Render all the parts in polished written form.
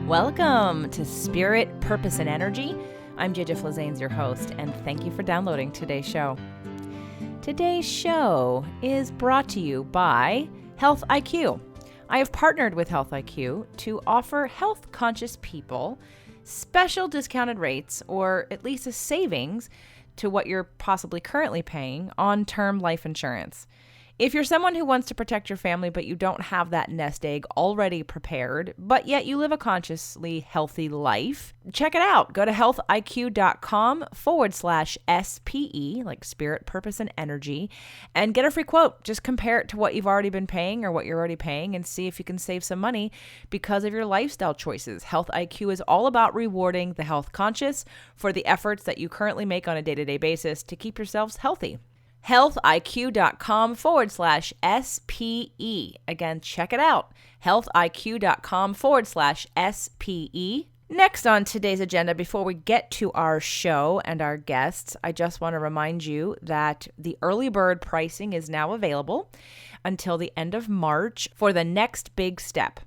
Welcome to Spirit, Purpose, and Energy. I'm JJ Flazanes, your host, and thank you for downloading today's show. Today's show is brought to you by Health IQ. I have partnered with Health IQ to offer health-conscious people special discounted rates, or at least a savings to what you're possibly currently paying on term life insurance. If you're someone who wants to protect your family, but you don't have that nest egg already prepared, but yet you live a consciously healthy life, check it out. Go to healthiq.com/SPE, like spirit, purpose, and energy, and get a free quote. Just compare it to what you've already been paying or what you're already paying and see if you can save some money because of your lifestyle choices. Health IQ is all about rewarding the health conscious for the efforts that you currently make on a day-to-day basis to keep yourselves healthy. healthiq.com/SPE. Again, check it out. healthiq.com/SPE. Next on today's agenda, before we get to our show and our guests, I just want to remind you that the early bird pricing is now available until the end of March for the Next Big Step.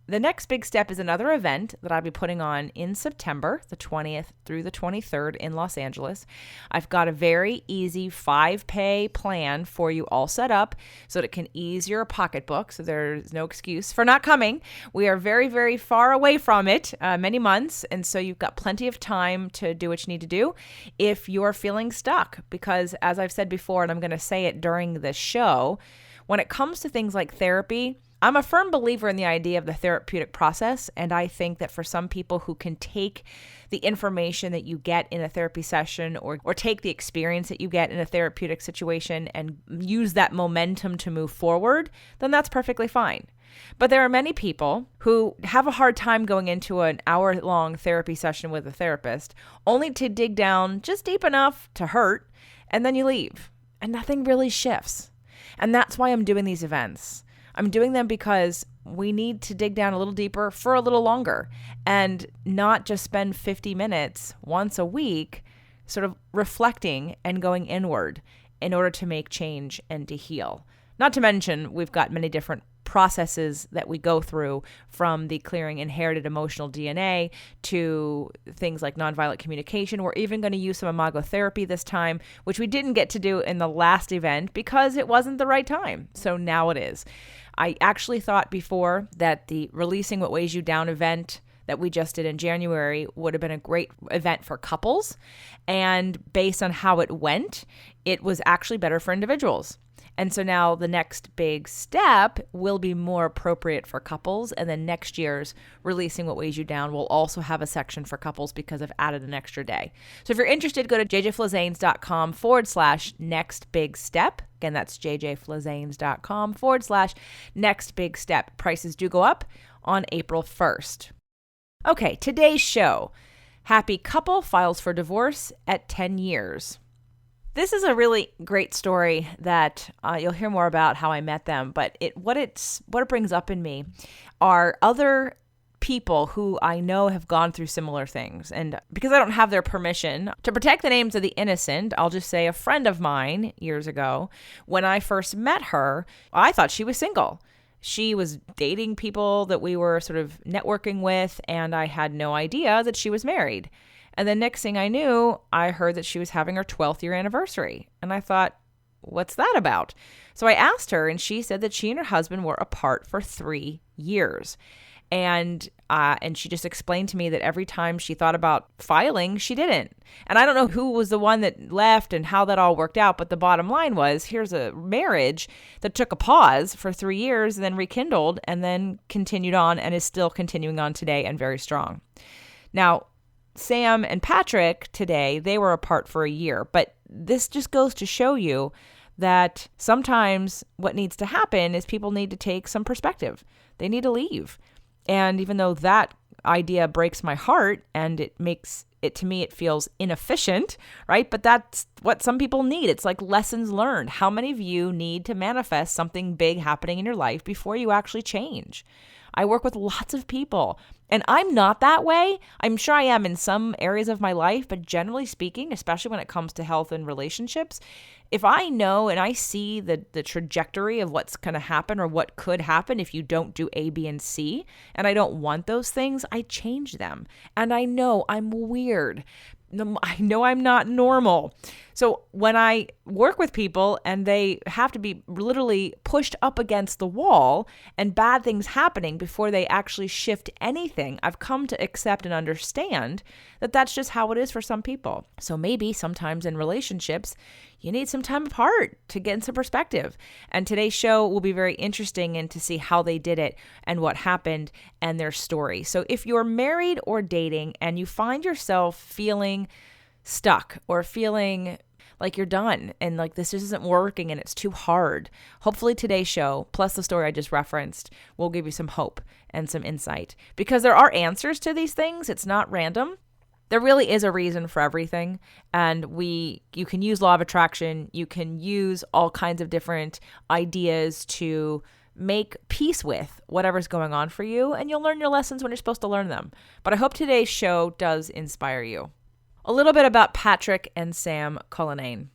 The Next Big Step is another event that I'll be putting on in September, the 20th through the 23rd in Los Angeles. I've got a very easy 5-pay plan for you all set up so that it can ease your pocketbook, so there's no excuse for not coming. We are very, very far away from it, many months, and so you've got plenty of time to do what you need to do if you're feeling stuck. Because as I've said before, and I'm going to say it during the show, when it comes to things like therapy, I'm a firm believer in the idea of the therapeutic process, and I think that for some people who can take the information that you get in a therapy session or take the experience that you get in a therapeutic situation and use that momentum to move forward, then that's perfectly fine. But there are many people who have a hard time going into an hour-long therapy session with a therapist, only to dig down just deep enough to hurt, and then you leave, and nothing really shifts. And that's why I'm doing these events. I'm doing them because we need to dig down a little deeper for a little longer and not just spend 50 minutes once a week sort of reflecting and going inward in order to make change and to heal. Not to mention, we've got many different processes that we go through, from the clearing inherited emotional DNA to things like nonviolent communication. We're even going to use some imago therapy this time, which we didn't get to do in the last event because it wasn't the right time. So now it is. I actually thought before that the Releasing What Weighs You Down event that we just did in January would have been a great event for couples. And based on how it went, it was actually better for individuals. And so now the Next Big Step will be more appropriate for couples. And then next year's Releasing What Weighs You Down will also have a section for couples because I've added an extra day. So if you're interested, go to jjflazanes.com/next big step. Again, that's jjflazanes.com/next big step. Prices do go up on April 1st. Okay, today's show. Happy couple files for divorce at 10 years. This is a really great story that you'll hear more about how I met them, but what it brings up in me are other people who I know have gone through similar things. And because I don't have their permission to protect the names of the innocent, I'll just say a friend of mine years ago, when I first met her, I thought she was single. She was dating people that we were sort of networking with, and I had no idea that she was married. And the next thing I knew, I heard that she was having her 12th year anniversary. And I thought, what's that about? So I asked her, and she said that she and her husband were apart for 3 years. And she just explained to me that every time she thought about filing, she didn't. And I don't know who was the one that left and how that all worked out. But the bottom line was, here's a marriage that took a pause for 3 years and then rekindled and then continued on and is still continuing on today and very strong. Now, Sam and Patrick today, they were apart for a year, but this just goes to show you that sometimes what needs to happen is people need to take some perspective. They need to leave. And even though that idea breaks my heart and it makes it, to me, it feels inefficient, right? But that's what some people need. It's like lessons learned. How many of you need to manifest something big happening in your life before you actually change? I work with lots of people And I'm not that way. I'm sure I am in some areas of my life, but generally speaking, especially when it comes to health and relationships, if I know and I see the trajectory of what's going to happen or what could happen if you don't do A, B, and C, and I don't want those things, I change them. And I know I'm weird. I know I'm not normal. So when I work with people and they have to be literally pushed up against the wall and bad things happening before they actually shift anything, I've come to accept and understand that that's just how it is for some people. So maybe sometimes in relationships, you need some time apart to get into perspective. And today's show will be very interesting and to see how they did it and what happened and their story. So if you're married or dating and you find yourself feeling stuck or feeling like you're done and like this just isn't working and it's too hard, hopefully today's show, plus the story I just referenced, will give you some hope and some insight. Because there are answers to these things. It's not random. There really is a reason for everything. And you can use law of attraction. You can use all kinds of different ideas to make peace with whatever's going on for you. And you'll learn your lessons when you're supposed to learn them. But I hope today's show does inspire you. A little bit about Patrick and Sam Cullinane.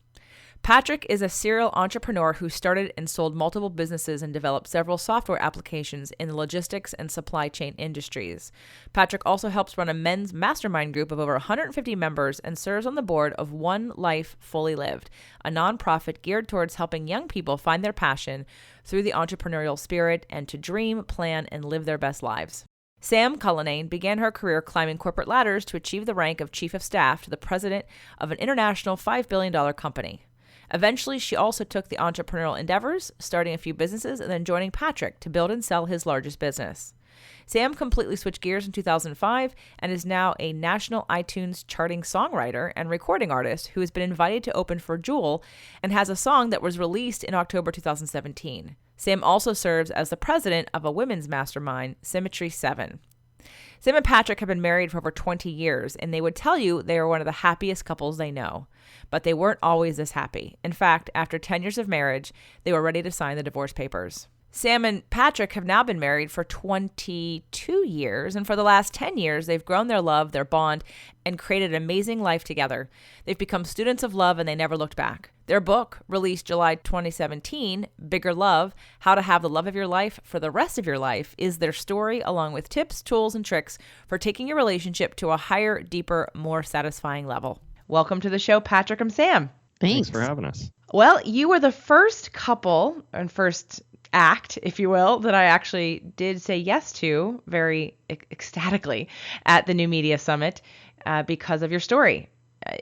Patrick is a serial entrepreneur who started and sold multiple businesses and developed several software applications in the logistics and supply chain industries. Patrick also helps run a men's mastermind group of over 150 members and serves on the board of One Life Fully Lived, a nonprofit geared towards helping young people find their passion through the entrepreneurial spirit and to dream, plan, and live their best lives. Sam Cullinane began her career climbing corporate ladders to achieve the rank of chief of staff to the president of an international $5 billion company. Eventually, she also took the entrepreneurial endeavors, starting a few businesses and then joining Patrick to build and sell his largest business. Sam completely switched gears in 2005 and is now a national iTunes charting songwriter and recording artist who has been invited to open for Jewel and has a song that was released in October 2017. Sam also serves as the president of a women's mastermind, Symmetry 7. Sam and Patrick have been married for over 20 years, and they would tell you they are one of the happiest couples they know. But they weren't always this happy. In fact, after 10 years of marriage, they were ready to sign the divorce papers. Sam and Patrick have now been married for 22 years, and for the last 10 years, they've grown their love, their bond, and created an amazing life together. They've become students of love, and they never looked back. Their book, released July 2017, Bigger Love, How to Have the Love of Your Life for the Rest of Your Life, is their story along with tips, tools, and tricks for taking your relationship to a higher, deeper, more satisfying level. Welcome to the show, Patrick and Sam. Thanks for having us. Well, you were the first couple and first act, if you will, that I actually did say yes to very ecstatically at the New Media Summit because of your story.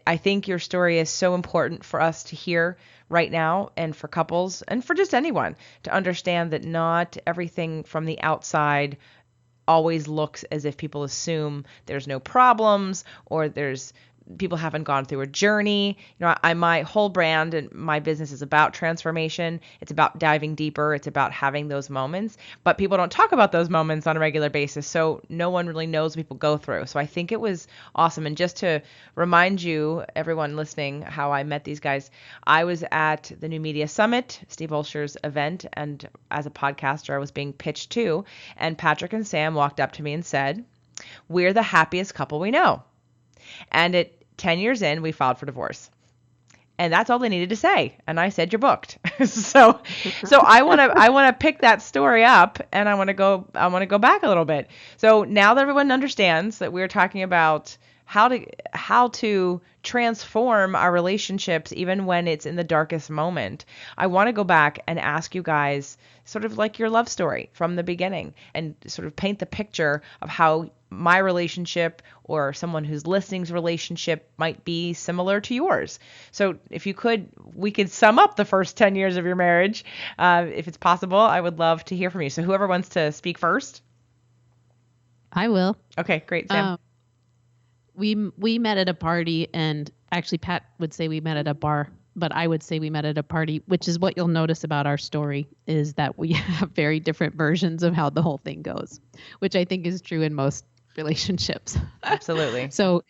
I think your story is so important for us to hear right now and for couples and for just anyone to understand that not everything from the outside always looks as if people assume there's no problems or people haven't gone through a journey. You know, my whole brand and my business is about transformation. It's about diving deeper. It's about having those moments, but people don't talk about those moments on a regular basis. So no one really knows what people go through. So I think it was awesome. And just to remind you, everyone listening, how I met these guys, I was at the New Media Summit, Steve Olsher's event. And as a podcaster, I was being pitched to, and Patrick and Sam walked up to me and said, "We're the happiest couple we know." And at 10 years in, we filed for divorce. And that's all they needed to say. And I said, "You're booked." So I want to pick that story up and I want to go back a little bit. So now that everyone understands that we're talking about how to transform our relationships even when it's in the darkest moment, I want to go back and ask you guys sort of like your love story from the beginning and sort of paint the picture of how my relationship or someone who's listening's relationship might be similar to yours. So if we could sum up the first 10 years of your marriage. If it's possible, I would love to hear from you. So whoever wants to speak first. I will. Okay, great, Sam. We met at a party, and actually Pat would say we met at a bar, but I would say we met at a party, which is what you'll notice about our story is that we have very different versions of how the whole thing goes, which I think is true in most relationships. Absolutely. So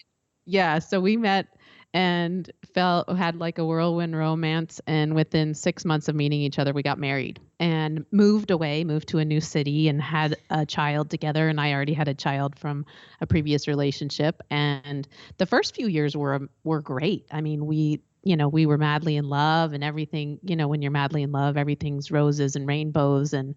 we met and had like a whirlwind romance. And within 6 months of meeting each other, we got married and moved to a new city and had a child together. And I already had a child from a previous relationship. And the first few years were great. I mean, we were madly in love and everything, when you're madly in love, everything's roses and rainbows, and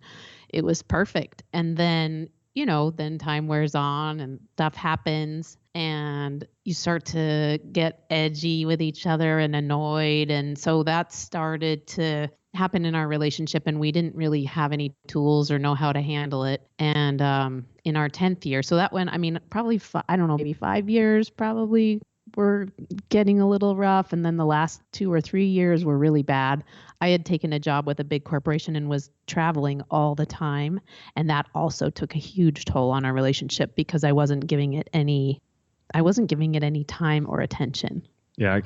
it was perfect. And then, then time wears on and stuff happens and you start to get edgy with each other and annoyed. And so that started to happen in our relationship, and we didn't really have any tools or know how to handle it. And in our 10th year, so that went, I mean, probably, I don't know, maybe 5 years probably were getting a little rough. And then the last 2 or 3 years were really bad. I had taken a job with a big corporation and was traveling all the time. And that also took a huge toll on our relationship because I wasn't giving it any time or attention. Yeah,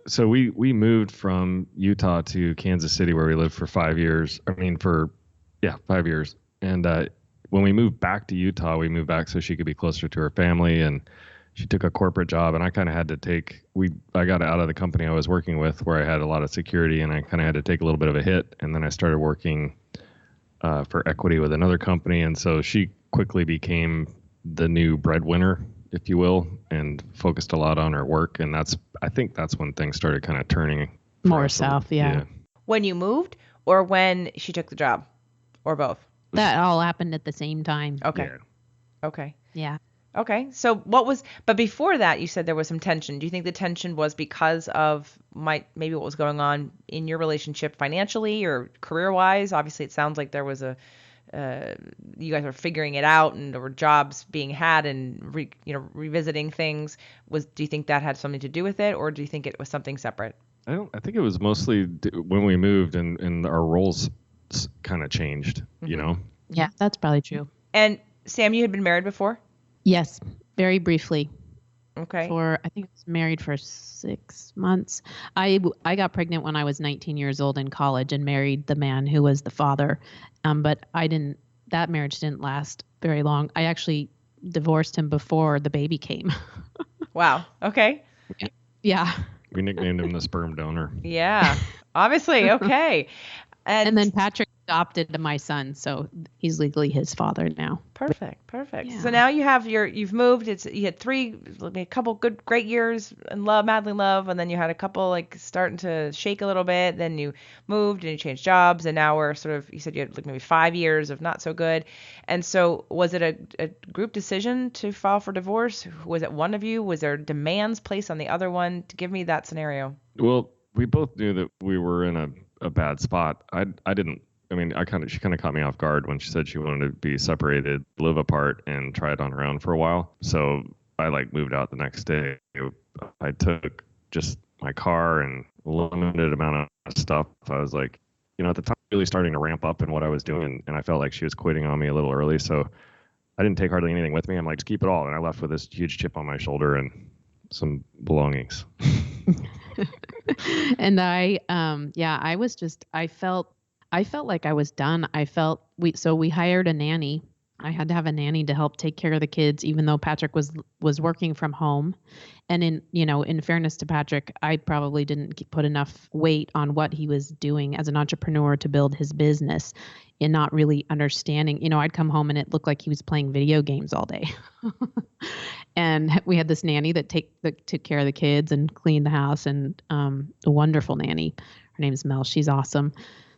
so we moved from Utah to Kansas City, where we lived for 5 years. 5 years. And when we moved back to Utah, we moved back so she could be closer to her family, and she took a corporate job, and I kind of had to I got out of the company I was working with where I had a lot of security, and I kind of had to take a little bit of a hit. And then I started working for equity with another company. And so she quickly became the new breadwinner, if you will, and focused a lot on her work. And I think that's when things started kind of turning more south. Yeah. When you moved or when she took the job, or both? That all happened at the same time. Okay. Yeah. Okay. Yeah. Okay. So but before that, you said there was some tension. Do you think the tension was because of maybe what was going on in your relationship financially or career-wise? Obviously, it sounds like there was you guys were figuring it out and there were jobs being had and revisiting things. Do you think that had something to do with it, or do you think it was something separate? I think it was mostly when we moved and our roles kind of changed, Mm-hmm. Yeah, that's probably true. And Sam, you had been married before? Yes, very briefly. Okay. I think I was married for 6 months. I got pregnant when I was 19 years old in college and married the man who was the father. But that marriage didn't last very long. I actually divorced him before the baby came. Wow. Okay. Yeah. We nicknamed him the sperm donor. Yeah. Obviously. Okay. And then Patrick adopted my son, so he's legally his father now. Perfect. Yeah. So now you've moved. You had a couple great years in love, madly in love, and then you had a couple like starting to shake a little bit. Then you moved and you changed jobs, and now we're sort of, you said you had like maybe 5 years of not so good. And so was it a group decision to file for divorce? Was it one of you? Was there demands placed on the other one? To give me that scenario. Well, we both knew that we were in a bad spot. She kind of caught me off guard when she said she wanted to be separated, live apart, and try it on her own for a while. So I moved out the next day. I took just my car and a limited amount of stuff. I was like, at the time, really starting to ramp up in what I was doing, and I felt like she was quitting on me a little early. So I didn't take hardly anything with me. I'm like, just keep it all. And I left with this huge chip on my shoulder and some belongings. And I felt like I was done. We hired a nanny. I had to have a nanny to help take care of the kids, even though Patrick was working from home. And in fairness to Patrick, I probably didn't put enough weight on what he was doing as an entrepreneur to build his business, and not really understanding. I'd come home and it looked like he was playing video games all day. And we had this nanny that took care of the kids and cleaned the house, and a wonderful nanny. Her name is Mel. She's awesome.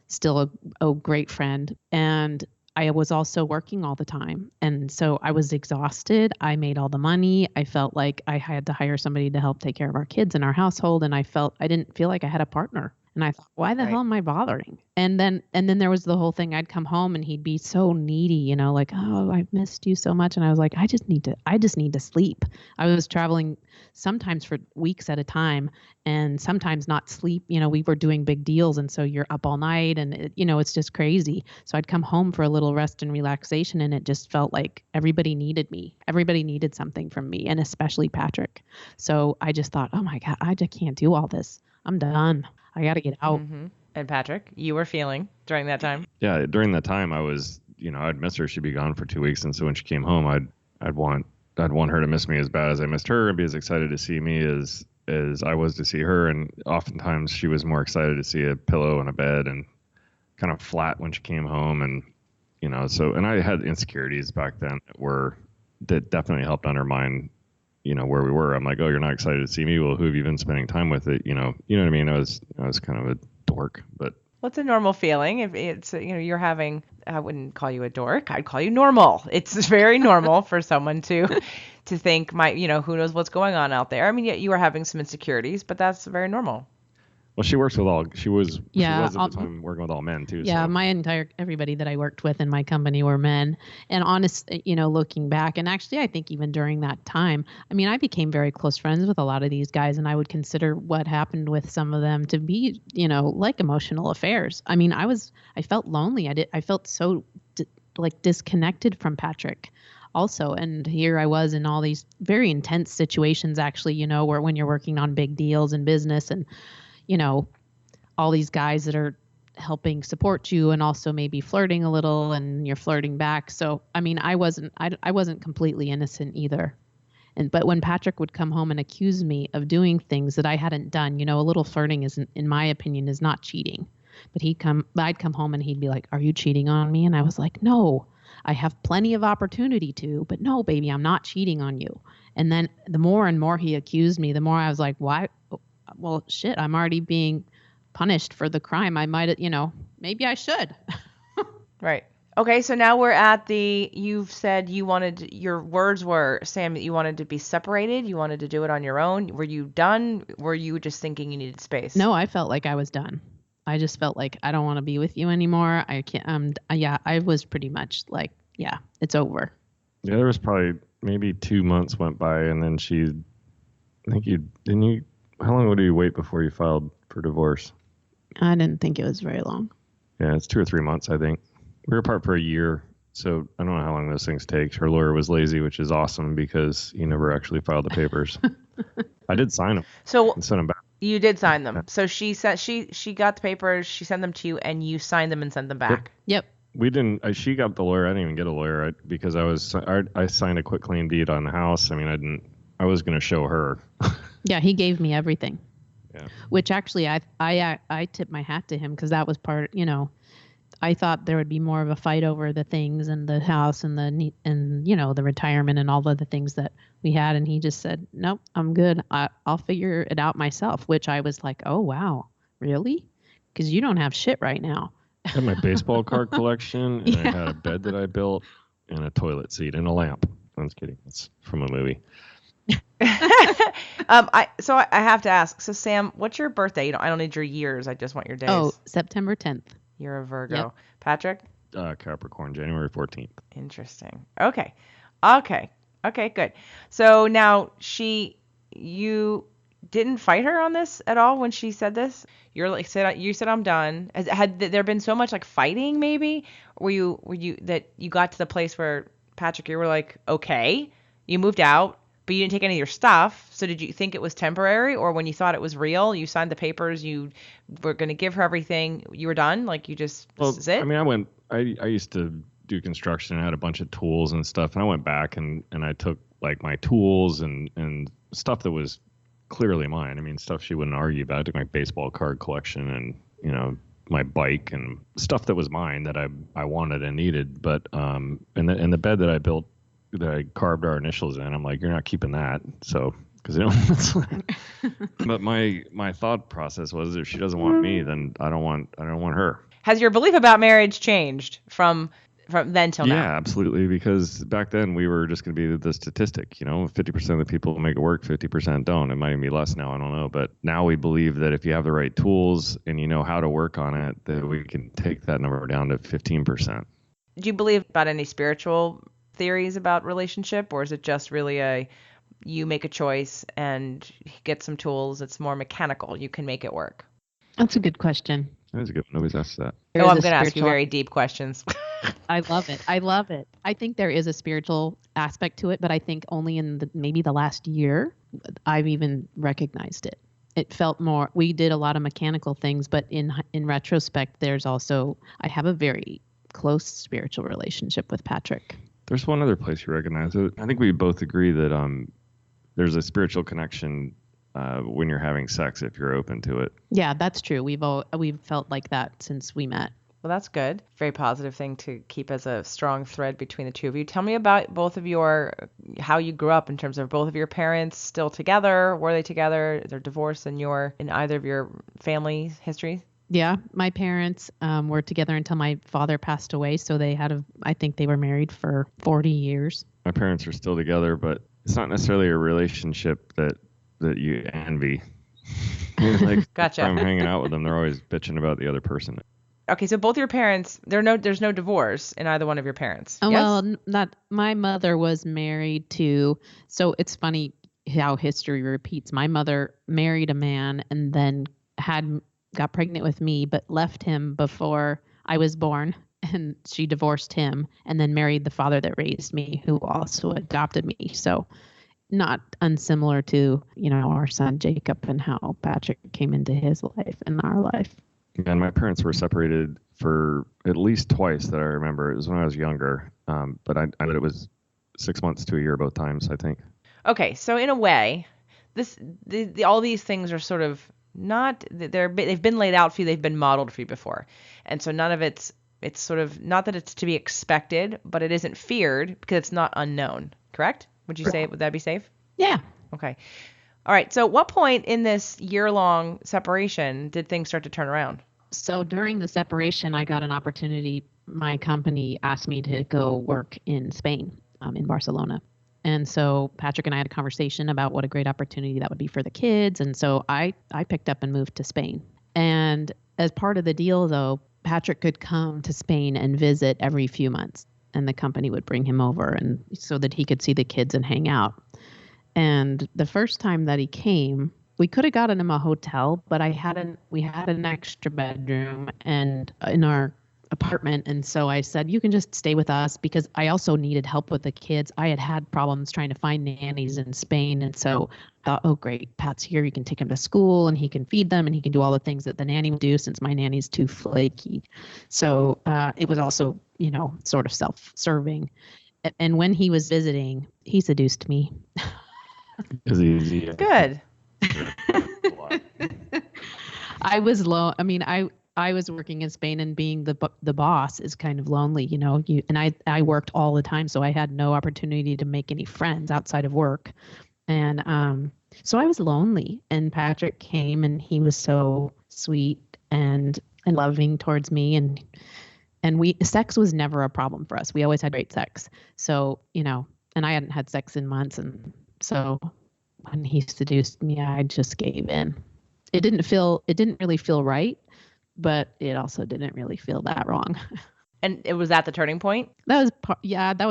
Still a great friend. And I was also working all the time. And so I was exhausted. I made all the money. I felt like I had to hire somebody to help take care of our kids and our household. And I didn't feel like I had a partner. And I thought, why the hell am I bothering? And then there was the whole thing. I'd come home and he'd be so needy, like, oh, I missed you so much. And I was like, I just need to sleep. I was traveling sometimes for weeks at a time and sometimes not sleep. We were doing big deals. And so you're up all night and it's just crazy. So I'd come home for a little rest and relaxation, and it just felt like everybody needed me. Everybody needed something from me, and especially Patrick. So I just thought, oh my God, I just can't do all this. I'm done. I got to get out. Mm-hmm. And Patrick, you were feeling during that time? Yeah, during that time I was, I'd miss her. She'd be gone for 2 weeks. And so when she came home, I'd want her to miss me as bad as I missed her and be as excited to see me as as I was to see her. And oftentimes she was more excited to see a pillow and a bed and kind of flat when she came home. And, and I had insecurities back then that definitely helped undermine, where we were. I'm like, oh, you're not excited to see me? Well, who have you been spending time with? You know what I mean? I was kind of a dork, but. Well, it's a normal feeling. If it's, you're having, I wouldn't call you a dork. I'd call you normal. It's very normal for someone to think who knows what's going on out there. I mean, yeah, you are having some insecurities, but that's very normal. Well, she was at the time working with all men too. Yeah, so. Everybody that I worked with in my company were men. And looking back, and actually I think even during that time, I mean, I became very close friends with a lot of these guys, and I would consider what happened with some of them to be, like emotional affairs. I mean, I felt lonely. I felt so disconnected from Patrick also. And here I was in all these very intense situations, actually, where when you're working on big deals in business and, all these guys that are helping support you and also maybe flirting a little and you're flirting back. So, I mean, I wasn't completely innocent either. But when Patrick would come home and accuse me of doing things that I hadn't done, a little flirting isn't, in my opinion, is not cheating. But I'd come home and he'd be like, "Are you cheating on me?" And I was like, "No, I have plenty of opportunity to, but no, baby, I'm not cheating on you." And then the more and more he accused me, the more I was like, "Why? Well, shit, I'm already being punished for the crime. I might, maybe I should." Right. Okay. So now we're at you've said your words were, Sam, that you wanted to be separated. You wanted to do it on your own. Were you done? Were you just thinking you needed space? No, I felt like I was done. I just felt like I don't want to be with you anymore. I can't, I was pretty much like, yeah, it's over. Yeah. There was probably maybe 2 months went by and then how long would you wait before you filed for divorce? I didn't think it was very long. Yeah, it's 2 or 3 months, I think. We were apart for a year, so I don't know how long those things take. Her lawyer was lazy, which is awesome because he never actually filed the papers. I did sign them. And sent them back. You did sign them. So she said she got the papers, she sent them to you, and you signed them and sent them back. Yep. We didn't. She got the lawyer. I didn't even get a lawyer because I signed a quit claim deed on the house. I mean, I was going to show her. Yeah, he gave me everything. Yeah. Which actually I tipped my hat to him because that was part, I thought there would be more of a fight over the things and the house and the retirement and all of the things that we had. And he just said, "Nope, I'm good. I'll figure it out myself," which I was like, "Oh, wow, really? Because you don't have shit right now." I had my baseball card collection and I had a bed that I built and a toilet seat and a lamp. I'm just kidding. It's from a movie. I have to ask. So Sam, what's your birthday? I don't need your years. I just want your days. Oh, September 10th. You're a Virgo. Yep. Patrick? Capricorn, January 14th. Interesting. Okay, good. So now you didn't fight her on this at all when she said this? You said I'm done. Had there been so much like fighting maybe? Were you that you got to the place where, Patrick, you were like, okay, you moved out, but you didn't take any of your stuff. So did you think it was temporary, or when you thought it was real, you signed the papers, you were going to give her everything, you were done? Like this is it? I mean, I used to do construction. I had a bunch of tools and stuff, and I went back and I took like my tools and stuff that was clearly mine. I mean, stuff she wouldn't argue about. I took my baseball card collection and, my bike and stuff that was mine that I wanted and needed. But, and the bed that I built, that I carved our initials in, I'm like, you're not keeping that. So, because but my thought process was, if she doesn't want me, then I don't want her. Has your belief about marriage changed from then till now? Yeah, absolutely. Because back then we were just going to be the statistic, 50% of the people make it work, 50% don't. It might even be less now. I don't know. But now we believe that if you have the right tools and you know how to work on it, that we can take that number down to 15%. Do you believe about any spiritual theories about relationship, or is it just really you make a choice and get some tools? It's more mechanical. You can make it work. That's a good question. That's a good one. Nobody's asked that. I'm going to ask you very deep questions. I love it. I think there is a spiritual aspect to it, but I think only in maybe the last year I've even recognized it. It felt more, we did a lot of mechanical things, but in retrospect, I have a very close spiritual relationship with Patrick. There's one other place you recognize it. I think we both agree that there's a spiritual connection when you're having sex if you're open to it. Yeah, that's true. We've felt like that since we met. Well, that's good. Very positive thing to keep as a strong thread between the two of you. Tell me about both of how you grew up in terms of both of your parents still together. Were they together? Is there divorce in either of your family history? Yeah, my parents were together until my father passed away. So I think they were married for 40 years. My parents are still together, but it's not necessarily a relationship that you envy. Like, Gotcha. if I'm hanging out with them, they're always bitching about the other person. Okay, so both your parents, there's no divorce in either one of your parents. Oh, yes? well, not my mother was married to. So it's funny how history repeats. My mother married a man and then got pregnant with me, but left him before I was born. And she divorced him and then married the father that raised me, who also adopted me. So not unsimilar to, our son Jacob and how Patrick came into his life and our life. And my parents were separated for at least twice that I remember. It was when I was younger, but I know it was 6 months to a year both times, I think. Okay, so in a way, all these things are sort of not, they've been laid out for you, they've been modeled for you before. And so none of it's sort of, not that it's to be expected, but it isn't feared because it's not unknown, correct? Would you say, would that be safe? Yeah. Okay. All right, so at what point in this year-long separation did things start to turn around? So during the separation, I got an opportunity. My company asked me to go work in Spain, in Barcelona. And so Patrick and I had a conversation about what a great opportunity that would be for the kids. And so I picked up and moved to Spain. And as part of the deal, though, Patrick could come to Spain and visit every few months. And the company would bring him over and so that he could see the kids and hang out. And the first time that he came, we could have gotten him a hotel, but we had an extra bedroom and in our apartment. And so I said, you can just stay with us because I also needed help with the kids. I had problems trying to find nannies in Spain. And so I thought, oh, great, Pat's here. You can take him to school and he can feed them and he can do all the things that the nanny would do since my nanny's too flaky. So it was also, sort of self-serving. And when he was visiting, he seduced me. It's easy. Good. I was low. I mean, I was working in Spain and being the boss is kind of lonely, and I worked all the time. So I had no opportunity to make any friends outside of work. And so I was lonely, and Patrick came and he was so sweet and loving towards me. And sex was never a problem for us. We always had great sex. So, and I hadn't had sex in months. And so when he seduced me, I just gave in. It didn't really feel right, but it also didn't really feel that wrong. And it was at the turning point? That was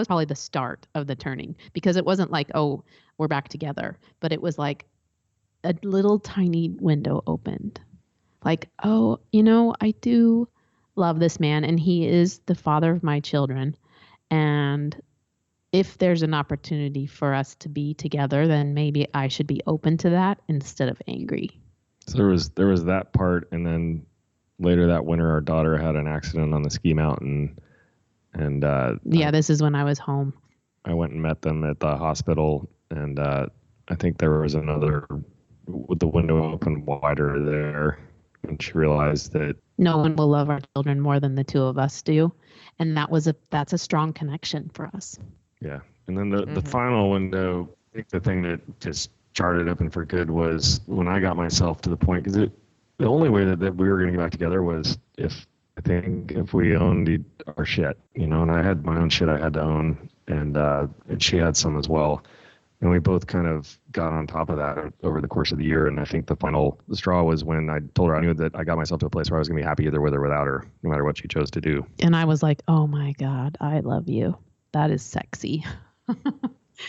probably the start of the turning, because it wasn't like, oh, we're back together, but it was like a little tiny window opened. Like, oh, I do love this man and he is the father of my children. And if there's an opportunity for us to be together, then maybe I should be open to that instead of angry. So there was that part, and then later that winter, our daughter had an accident on the ski mountain, and this is when I was home. I went and met them at the hospital, and I think there was another with the window open wider there, and she realized that no one will love our children more than the two of us do, and that's a strong connection for us. Yeah, and then the final window, I think the thing that just charted up and for good was when I got myself to the point, because the only way that we were going to get back together was if we owned our shit, and I had my own shit I had to own, and she had some as well. And we both kind of got on top of that over the course of the year. And I think the final straw was when I told her I knew that I got myself to a place where I was going to be happy either with or without her, no matter what she chose to do. And I was like, oh my God, I love you. That is sexy.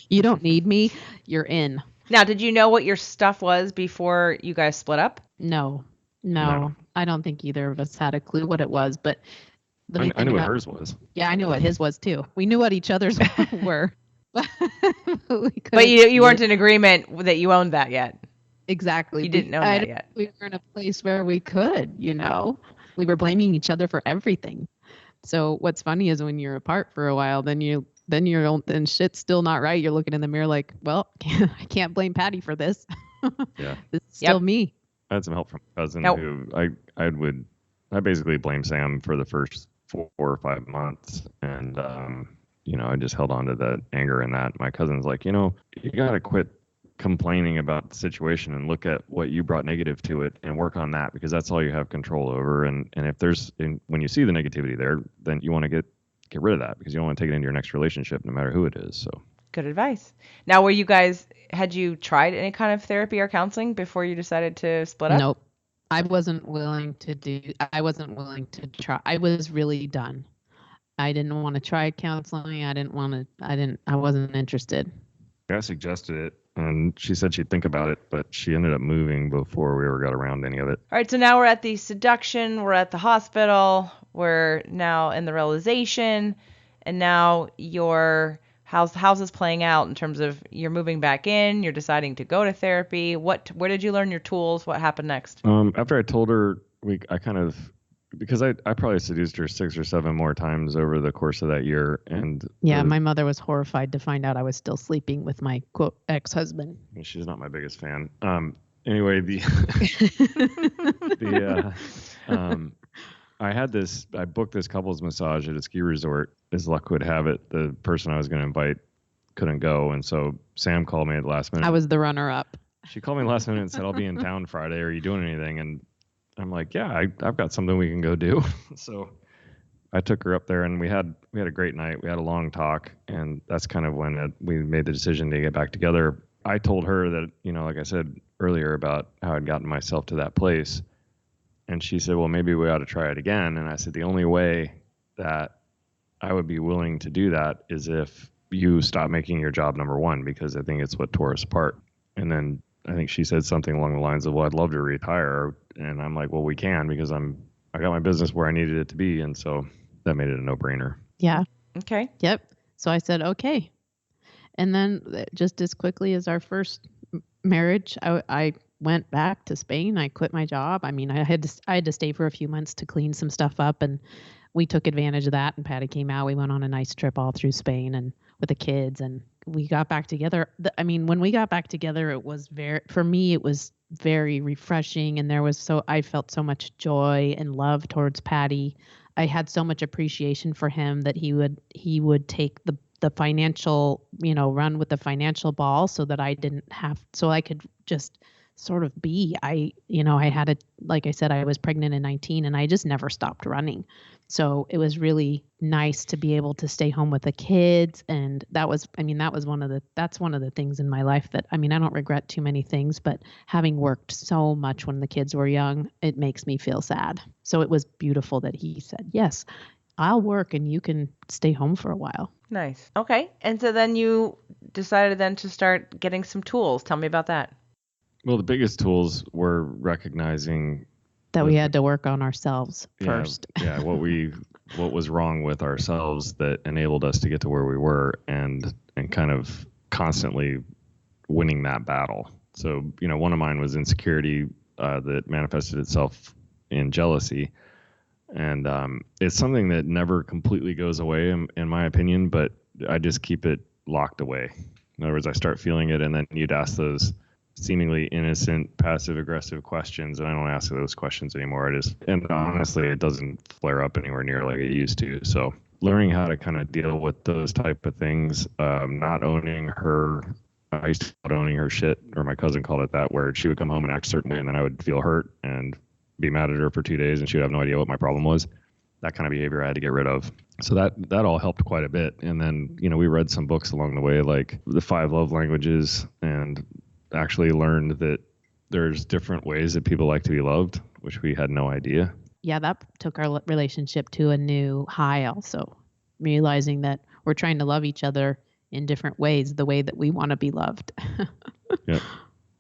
You don't need me. You're in. Now, did you know what your stuff was before you guys split up? No. I don't think either of us had a clue what it was, but I knew what hers was. Yeah, I knew what his was too. We knew what each other's were. But you weren't in agreement that you owned that yet. Exactly. You didn't know that yet. We were in a place where we could, we were blaming each other for everything. So what's funny is when you're apart for a while, then shit's still not right. You're looking in the mirror like, well, I can't blame Patty for this. Yeah. It's still Yep. me. I had some help from a cousin Now, who I basically blame Sam for the first 4 or 5 months, and I just held on to that anger and that. My cousin's like, you gotta quit complaining about the situation and look at what you brought negative to it and work on that, because that's all you have control over. And if when you see the negativity there, then you want to get rid of that, because you don't want to take it into your next relationship, no matter who it is. So good advice. Now, had you tried any kind of therapy or counseling before you decided to split up? Nope. I wasn't willing to try. I was really done. I didn't want to try counseling. I wasn't interested. I suggested it, and she said she'd think about it, but she ended up moving before we ever got around to any of it. All right, so now we're at the seduction, we're at the hospital, we're now in the realization, and now how's this playing out in terms of you're moving back in, you're deciding to go to therapy. Where did you learn your tools? What happened next? After I told her, because I probably seduced her 6 or 7 more times over the course of that year. And yeah, my mother was horrified to find out I was still sleeping with my quote ex-husband. She's not my biggest fan. Anyway, I booked this couples massage at a ski resort. As luck would have it, the person I was going to invite couldn't go. And so Sam called me at the last minute. I was the runner-up. She called me last minute and said, I'll be in town Friday. Are you doing anything? And I'm like, yeah, I've got something we can go do. So I took her up there, and we had a great night. We had a long talk, and that's kind of when we made the decision to get back together. I told her that, like I said earlier about how I'd gotten myself to that place. And she said, well, maybe we ought to try it again. And I said, the only way that I would be willing to do that is if you stop making your job number one, because I think it's what tore us apart. And then I think she said something along the lines of, well, I'd love to retire. And I'm like, well, we can, because I got my business where I needed it to be. And so that made it a no-brainer. Yeah. Okay. Yep. So I said, okay. And then just as quickly as our first marriage, I went back to Spain. I quit my job. I mean, I had to stay for a few months to clean some stuff up, and we took advantage of that. And Patty came out. We went on a nice trip all through Spain and with the kids, and we got back together. When we got back together, it was for me, it was very refreshing, and I felt so much joy and love towards Patty. I had so much appreciation for him that he would take the financial, run with the financial ball, so that I could just sort of be. I had like I said, I was pregnant in 19, and I just never stopped running. So it was really nice to be able to stay home with the kids. And that's one of the things in my life that, I don't regret too many things, but having worked so much when the kids were young, it makes me feel sad. So it was beautiful that he said, yes, I'll work and you can stay home for a while. Nice. Okay. And so then you decided then to start getting some tools. Tell me about that. Well, the biggest tools were recognizing that we had to work on ourselves first. Yeah, what was wrong with ourselves that enabled us to get to where we were, and kind of constantly winning that battle. So, one of mine was insecurity that manifested itself in jealousy. And it's something that never completely goes away, in my opinion, but I just keep it locked away. In other words, I start feeling it, and then you'd ask those seemingly innocent, passive-aggressive questions, and I don't ask those questions anymore. And honestly, it doesn't flare up anywhere near like it used to. So learning how to kind of deal with those type of things, not owning her. I used to call it owning her shit, or my cousin called it that, where she would come home and act a certain way, and then I would feel hurt and be mad at her for 2 days, and she would have no idea what my problem was. That kind of behavior I had to get rid of. So that all helped quite a bit. And then, we read some books along the way, like the 5 Love Languages, and actually learned that there's different ways that people like to be loved, which we had no idea. Yeah, that took our relationship to a new high also, realizing that we're trying to love each other in different ways, the way that we want to be loved. Yep.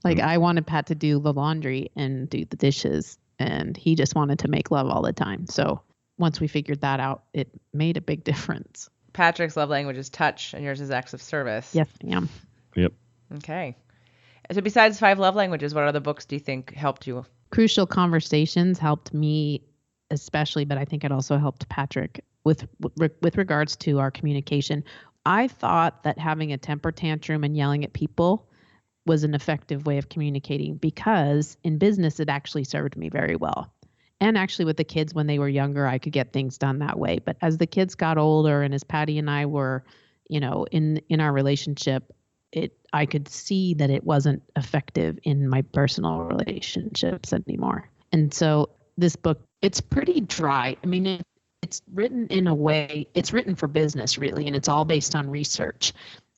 Like I wanted Pat to do the laundry and do the dishes, and he just wanted to make love all the time. So once we figured that out, it made a big difference. Patrick's love language is touch, and yours is acts of service. Yes, ma'am. Yep. Okay. So besides 5 love languages, what other books do you think helped you? Crucial Conversations helped me especially, but I think it also helped Patrick with regards to our communication. I thought that having a temper tantrum and yelling at people was an effective way of communicating, because in business, it actually served me very well. And actually with the kids when they were younger, I could get things done that way. But as the kids got older and as Patty and I were, in our relationship, I could see that it wasn't effective in my personal relationships anymore. And so this book, it's pretty dry. I mean, it's written in a way, it's written for business really, and it's all based on research,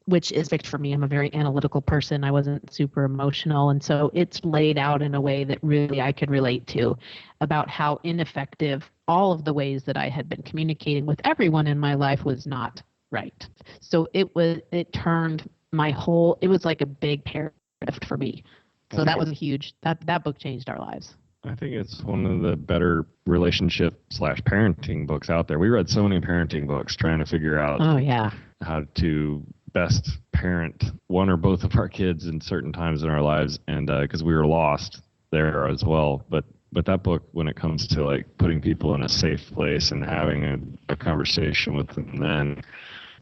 which is perfect for me. I'm a very analytical person. I wasn't super emotional. And so it's laid out in a way that really I could relate to, about how ineffective all of the ways that I had been communicating with everyone in my life was not right. So it turned it was like a big paradigm shift for me. So that was huge. That book changed our lives. I think it's one of the better relationship/parenting books out there. We read so many parenting books trying to figure out how to best parent one or both of our kids in certain times in our lives, and because we were lost there as well. But that book, when it comes to like putting people in a safe place and having a conversation with them, then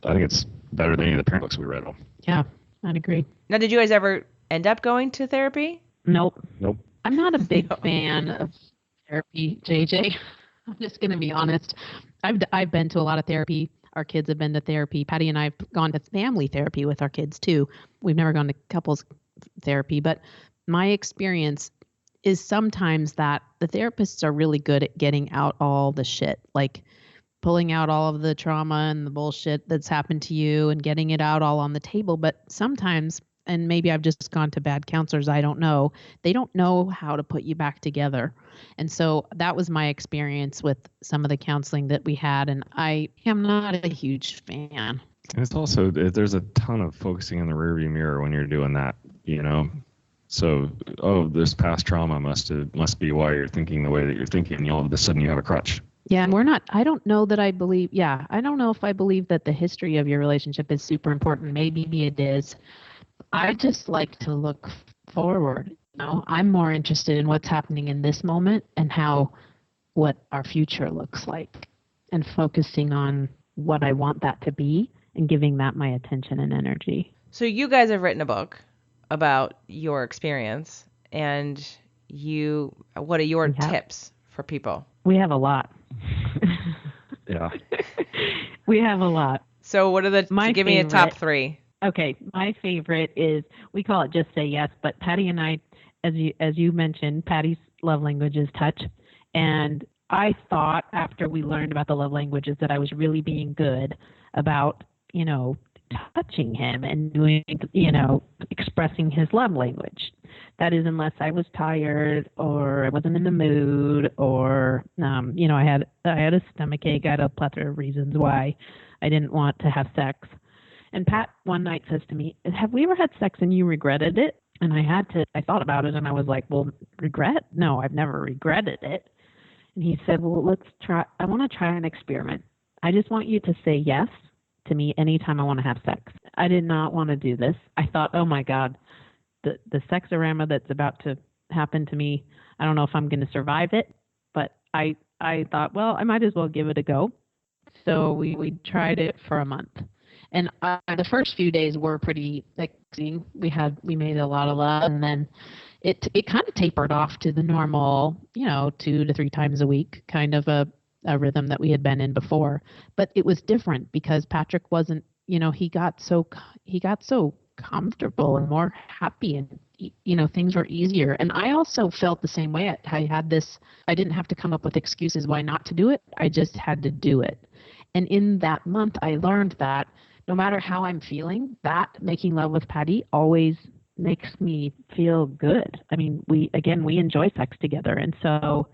I think it's better than any of the parent books we read. Yeah, I'd agree. Now, did you guys ever end up going to therapy? Nope. I'm not a big fan of therapy, JJ. I'm just going to be honest. I've been to a lot of therapy. Our kids have been to therapy. Patty and I have gone to family therapy with our kids too. We've never gone to couples therapy, but my experience is sometimes that the therapists are really good at getting out all the shit, like pulling out all of the trauma and the bullshit that's happened to you and getting it out all on the table. But sometimes, and maybe I've just gone to bad counselors, I don't know, they don't know how to put you back together. And so that was my experience with some of the counseling that we had. And I am not a huge fan. And it's also, there's a ton of focusing in the rearview mirror when you're doing that, So, this past trauma must be why you're thinking the way that you're thinking. All of a sudden you have a crutch. Yeah, and I don't know that I believe, I don't know if I believe that the history of your relationship is super important. Maybe it is. I just like to look forward. I'm more interested in what's happening in this moment and what our future looks like, and focusing on what I want that to be and giving that my attention and energy. So you guys have written a book about your experience, and what are your tips for people? We have a lot. Yeah. We have a lot. So what are give me a top 3. Okay, my favorite is, we call it Just Say Yes, but Patty and I, as you mentioned, Patty's love language is touch. And I thought after we learned about the love languages that I was really being good about, touching him and doing, expressing his love language. That is, unless I was tired or I wasn't in the mood, or, I had a stomach ache. I had a plethora of reasons why I didn't want to have sex. And Pat one night says to me, "Have we ever had sex and you regretted it?" And I thought about it, and I was like, well, regret? No, I've never regretted it. And he said, well, I want to try an experiment. I just want you to say yes to me anytime I want to have sex. I did not want to do this. I thought, oh my God, the sexorama that's about to happen to me, I don't know if I'm going to survive it, but I thought, well, I might as well give it a go. So we tried it for a month. And the first few days were pretty exciting. We made a lot of love, and then it kind of tapered off to the normal, 2 to 3 times a week kind of a rhythm that we had been in before. But it was different because Patrick wasn't, he got so comfortable and more happy, and things were easier. And I also felt the same way. I didn't have to come up with excuses why not to do it. I just had to do it. And in that month, I learned that no matter how I'm feeling, that making love with Patty always makes me feel good. I mean, we enjoy sex together. And so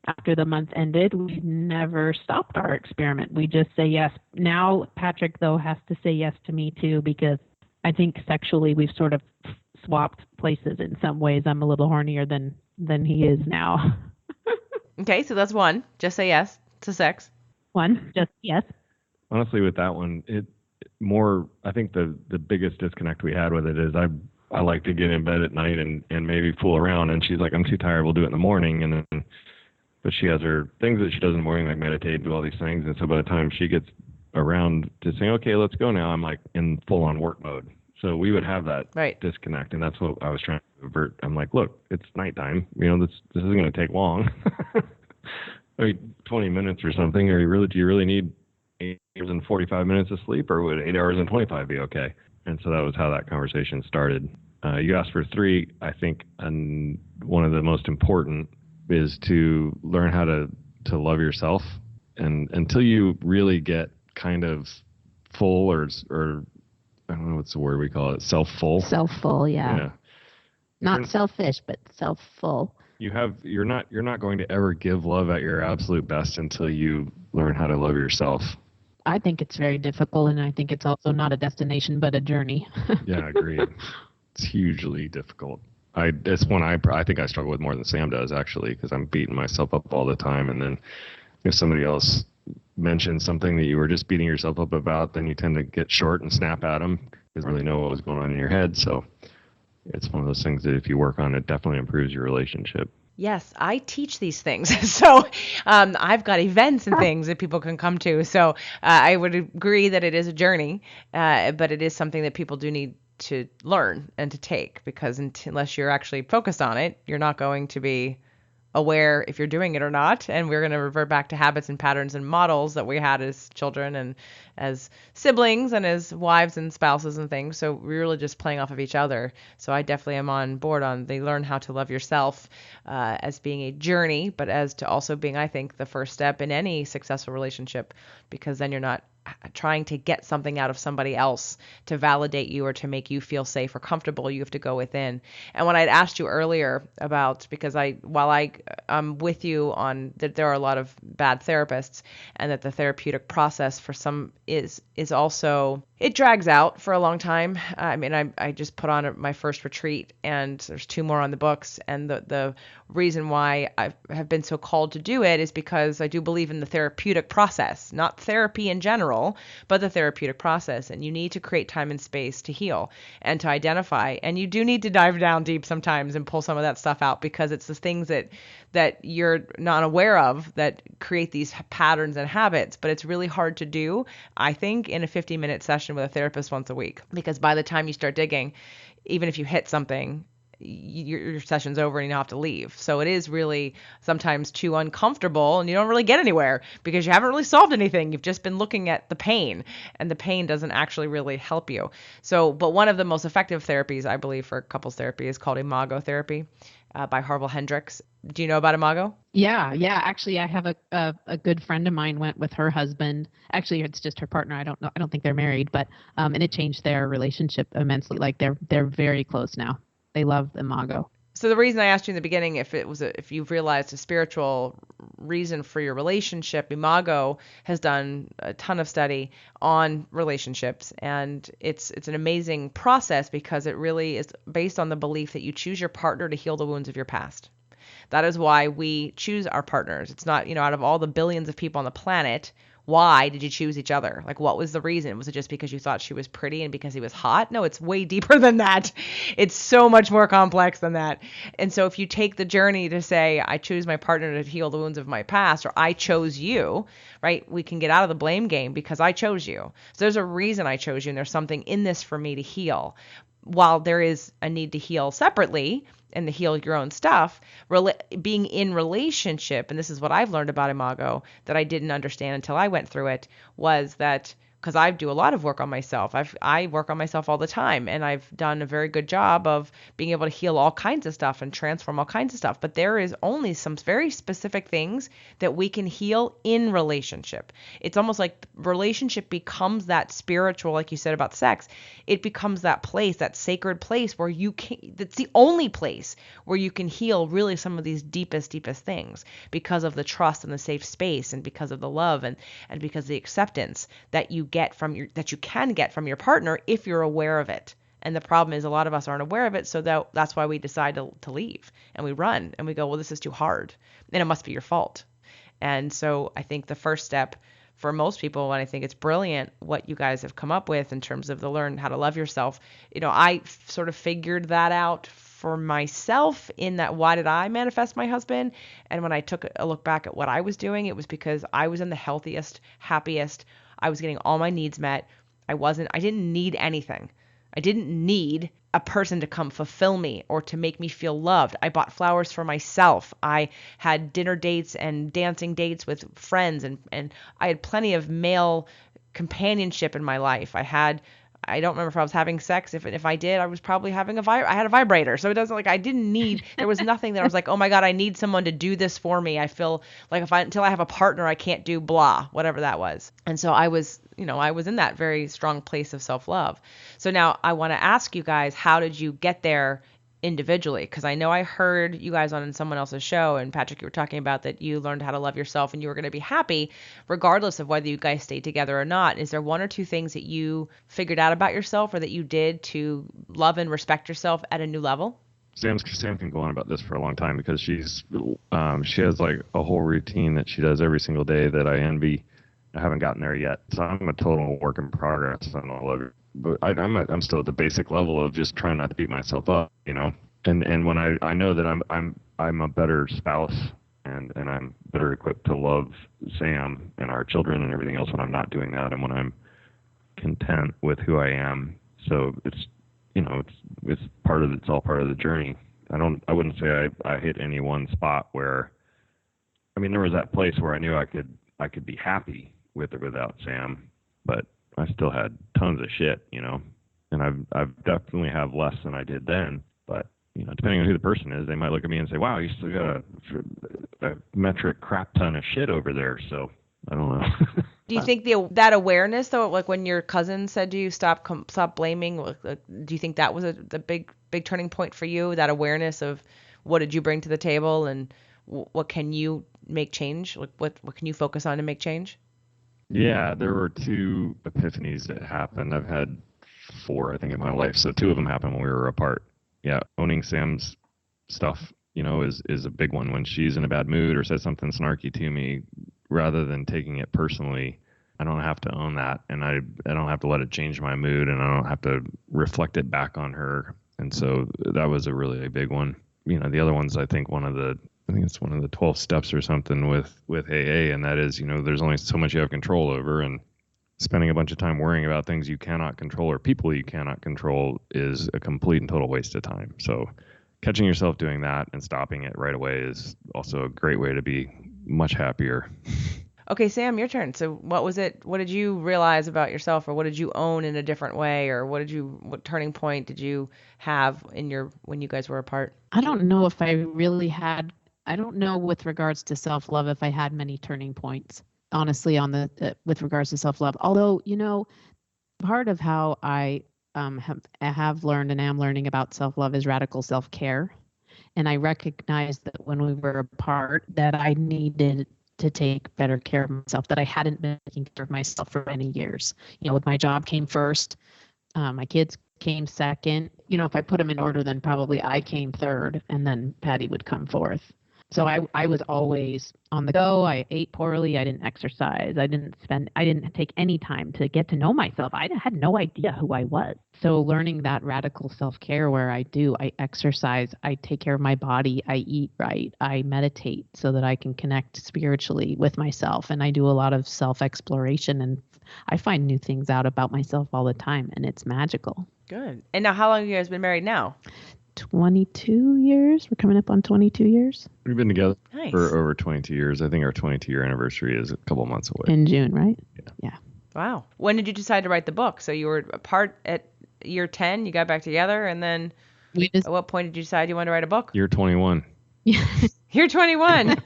after the month ended, we never stopped our experiment. We just say yes. Now Patrick, though, has to say yes to me too, because I think sexually we've sort of swapped places in some ways. I'm a little hornier than he is now. Okay, so that's 1. Just say yes to sex. 1, just yes. Honestly, with that one, I think the biggest disconnect we had with it is I like to get in bed at night and maybe fool around, and she's like, I'm too tired, we'll do it in the morning. But she has her things that she does in the morning, like meditate, do all these things. And so by the time she gets around to saying, okay, let's go now, I'm like in full on work mode. So we would have that Right. disconnect, and that's what I was trying to avert. I'm like, look, it's nighttime. This isn't going to take long. I mean, 20 minutes or something. Do you really need 8 hours and 45 minutes of sleep, or would 8 hours and 25 be okay? And so that was how that conversation started. You asked for 3. I think one of the most important is to learn how to love yourself, and until you really get kind of full or I don't know what's the word we call it, self-full. Self-full, yeah. Not selfish, but self-full. You're not going to ever give love at your absolute best until you learn how to love yourself. I think it's very difficult, and I think it's also not a destination but a journey. Yeah, agreed. It's hugely difficult. It's one I think I struggle with more than Sam does, actually, because I'm beating myself up all the time, and then if somebody else mentions something that you were just beating yourself up about, then you tend to get short and snap at them because you really know what was going on in your head. So it's one of those things that if you work on it, definitely improves your relationship. Yes, I teach these things. So I've got events and things that people can come to. So I would agree that it is a journey, but it is something that people do need to learn and to take, because unless you're actually focused on it, you're not going to be aware if you're doing it or not. And we're going to revert back to habits and patterns and models that we had as children and as siblings and as wives and spouses and things. So we're really just playing off of each other. So I definitely am on board on they learn how to love yourself as being a journey, but as to also being, I think, the first step in any successful relationship, because then you're not trying to get something out of somebody else to validate you or to make you feel safe or comfortable. You have to go within. And when I'd asked you earlier about, because I'm with you on that there are a lot of bad therapists, and that the therapeutic process for some is also, it drags out for a long time. I mean, I just put on my first retreat, and there's 2 more on the books. And the reason why I have been so called to do it is because I do believe in the therapeutic process, not therapy in general, but the therapeutic process. And you need to create time and space to heal and to identify. And you do need to dive down deep sometimes and pull some of that stuff out, because it's the things that you're not aware of that create these patterns and habits. But it's really hard to do, I think, in a 50-minute session with a therapist once a week, because by the time you start digging, even if you hit something, your session's over and you don't have to leave. So it is really sometimes too uncomfortable, and you don't really get anywhere because you haven't really solved anything. You've just been looking at the pain, and the pain doesn't actually really help you. So, but one of the most effective therapies, I believe, for couples therapy is called imago therapy by Harville Hendricks. Do you know about imago? Yeah. Actually, I have a good friend of mine went with her husband. Actually, it's just her partner. I don't think they're married, but and it changed their relationship immensely. Like they're very close now. They love imago. So the reason I asked you in the beginning if you've realized a spiritual reason for your relationship, Imago has done a ton of study on relationships, and it's an amazing process because it really is based on the belief that you choose your partner to heal the wounds of your past. That is why we choose our partners. It's not, out of all the billions of people on the planet, why did you choose each other? Like, what was the reason? Was it just because you thought she was pretty and because he was hot? No, it's way deeper than that. It's so much more complex than that. And so if you take the journey to say, I choose my partner to heal the wounds of my past, or I chose you, right? We can get out of the blame game because I chose you. So there's a reason I chose you, and there's something in this for me to heal. While there is a need to heal separately and to heal your own stuff, being in relationship, and this is what I've learned about Imago that I didn't understand until I went through it, was that because I do a lot of work on myself. I work on myself all the time, and I've done a very good job of being able to heal all kinds of stuff and transform all kinds of stuff. But there is only some very specific things that we can heal in relationship. It's almost like relationship becomes that spiritual, like you said about sex. It becomes that place, that sacred place where you can, that's the only place where you can heal really some of these deepest things, because of the trust and the safe space, and because of the love and because of the acceptance that you can get from your partner if you're aware of it. And the problem is a lot of us aren't aware of it, so that's why we decide to leave, and we run and we go, well, this is too hard and it must be your fault. And so I think the first step for most people, and I think it's brilliant what you guys have come up with in terms of the learn how to love yourself. I sort of figured that out for myself in that, why did I manifest my husband? And when I took a look back at what I was doing, it was because I was in the healthiest, happiest. I was getting all my needs met. I didn't need anything. I didn't need a person to come fulfill me or to make me feel loved. I bought flowers for myself. I had dinner dates and dancing dates with friends, and I had plenty of male companionship in my life. I don't remember if I was having sex. If I did, I was probably having I had a vibrator. So it doesn't like I didn't need, there was nothing that I was like, oh my God, I need someone to do this for me. I feel like until I have a partner, I can't do blah, whatever that was. And so I was in that very strong place of self-love. So now I want to ask you guys, how did you get there individually? Because I know I heard you guys on someone else's show, and Patrick, you were talking about that you learned how to love yourself and you were going to be happy regardless of whether you guys stayed together or not. Is there one or two things that you figured out about yourself or that you did to love and respect yourself at a new level? Sam can go on about this for a long time because she has like a whole routine that she does every single day that I envy. I haven't gotten there yet, so I'm a total work in progress on all of it. But I'm still at the basic level of just trying not to beat myself up, And when I know that I'm a better spouse and I'm better equipped to love Sam and our children and everything else when I'm not doing that and when I'm content with who I am. So it's all part of the journey. I wouldn't say I hit any one spot where, there was that place where I knew I could be happy with or without Sam, but I still had tons of shit, and I've definitely have less than I did then. But, depending on who the person is, they might look at me and say, wow, you still got a metric crap ton of shit over there. So I don't know. Do you think that awareness, though, like when your cousin said to you, stop blaming, do you think that was the big turning point for you, that awareness of what did you bring to the table and what can you make change? Like what can you focus on to make change? Yeah, there were 2 epiphanies that happened. I've had 4, I think, in my life. So 2 of them happened when we were apart. Yeah, owning Sam's stuff, is a big one. When she's in a bad mood or says something snarky to me, rather than taking it personally, I don't have to own that, and I don't have to let it change my mood, and I don't have to reflect it back on her. And so that was a really big one. The other ones, I think it's one of the 12 steps or something with AA, and that is, there's only so much you have control over, and spending a bunch of time worrying about things you cannot control or people you cannot control is a complete and total waste of time. So catching yourself doing that and stopping it right away is also a great way to be much happier. Okay, Sam, your turn. So what was it? What did you realize about yourself, or what did you own in a different way, or what turning point did you have when you guys were apart? I don't know if I really had. I don't know with regards to self-love if I had many turning points, honestly, with regards to self-love. Although, part of how I have learned and am learning about self-love is radical self-care. And I recognized that when we were apart that I needed to take better care of myself, that I hadn't been taking care of myself for many years. With my job came first, my kids came second. If I put them in order, then probably I came third, and then Patty would come fourth. So I was always on the go. I ate poorly. I didn't exercise. I didn't take any time to get to know myself. I had no idea who I was. So learning that radical self-care where I exercise, I take care of my body, I eat right, I meditate so that I can connect spiritually with myself. And I do a lot of self-exploration, and I find new things out about myself all the time, and it's magical. Good. And now how long have you guys been married now? 22 years. We're coming up on 22 years. We've been together Nice. for over 22 years. I think our 22-year anniversary is a couple months away. In June, right? Yeah. Wow. When did you decide to write the book? So you were apart at year 10, you got back together, and then at what point did you decide you wanted to write a book? Year 21. Year 21.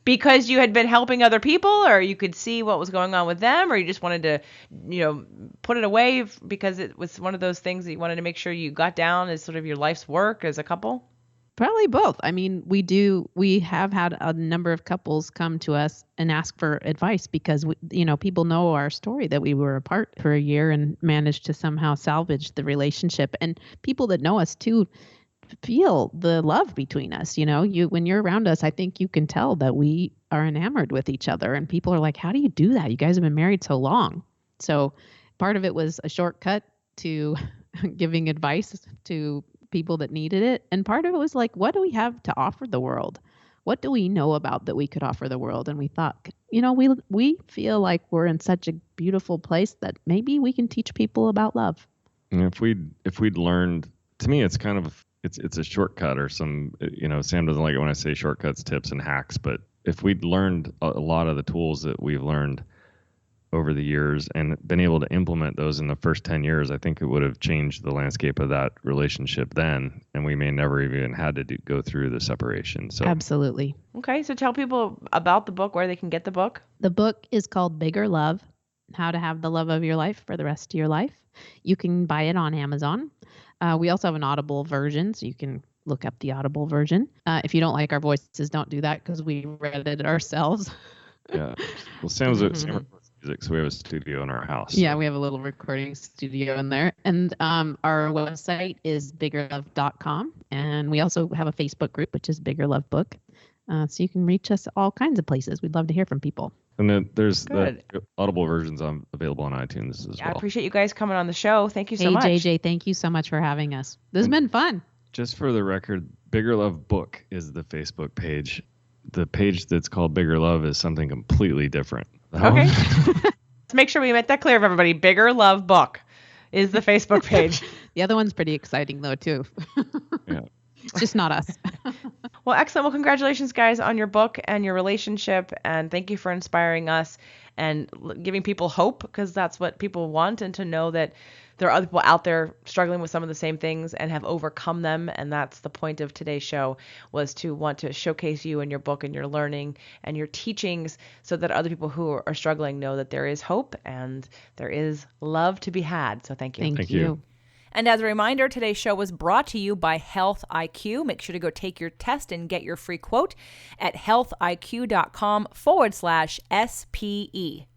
Because you had been helping other people, or you could see what was going on with them, or you just wanted to, put it away because it was one of those things that you wanted to make sure you got down as sort of your life's work as a couple? Probably both. I mean, we have had a number of couples come to us and ask for advice because, people know our story that we were apart for a year and managed to somehow salvage the relationship. And people that know us too feel the love between us. When you're around us, I think you can tell that we are enamored with each other, and people are like, how do you do that? You guys have been married so long. So part of it was a shortcut to giving advice to people that needed it. And part of it was like, what do we have to offer the world? What do we know about that we could offer the world? And we thought, we feel like we're in such a beautiful place that maybe we can teach people about love. And if we'd learned, to me, it's kind of it's a shortcut or some, Sam doesn't like it when I say shortcuts, tips, and hacks, but if we'd learned a lot of the tools that we've learned over the years and been able to implement those in the first 10 years, I think it would have changed the landscape of that relationship then, and we may never even had to go through the separation. So Absolutely. Okay, so tell people about the book, where they can get the book. The book is called Bigger Love: How to Have the Love of Your Life for the Rest of Your Life. You can buy it on Amazon. We also have an Audible version, so you can look up the Audible version. If you don't like our voices, don't do that because we read it ourselves. Yeah. Well, Sam records music, so we have a studio in our house. Yeah, we have a little recording studio in there. And our website is biggerlove.com. And we also have a Facebook group, which is Bigger Love Book. So you can reach us all kinds of places. We'd love to hear from people. And then there's Good. the Audible versions available on iTunes as well. I appreciate you guys coming on the show. Thank you so much. Hey, JJ, thank you so much for having us. This has been fun. Just for the record, Bigger Love Book is the Facebook page. The page that's called Bigger Love is something completely different. Okay. Let's make sure we make that clear for everybody. Bigger Love Book is the Facebook page. The other one's pretty exciting, though, too. Yeah. It's just not us. Well, excellent. Well, congratulations, guys, on your book and your relationship. And thank you for inspiring us and giving people hope, because that's what people want, and to know that there are other people out there struggling with some of the same things and have overcome them. And that's the point of today's show, was to want to showcase you and your book and your learning and your teachings, so that other people who are struggling know that there is hope and there is love to be had. So thank you. Thank you. And as a reminder, today's show was brought to you by Health IQ. Make sure to go take your test and get your free quote at healthiq.com/SPE.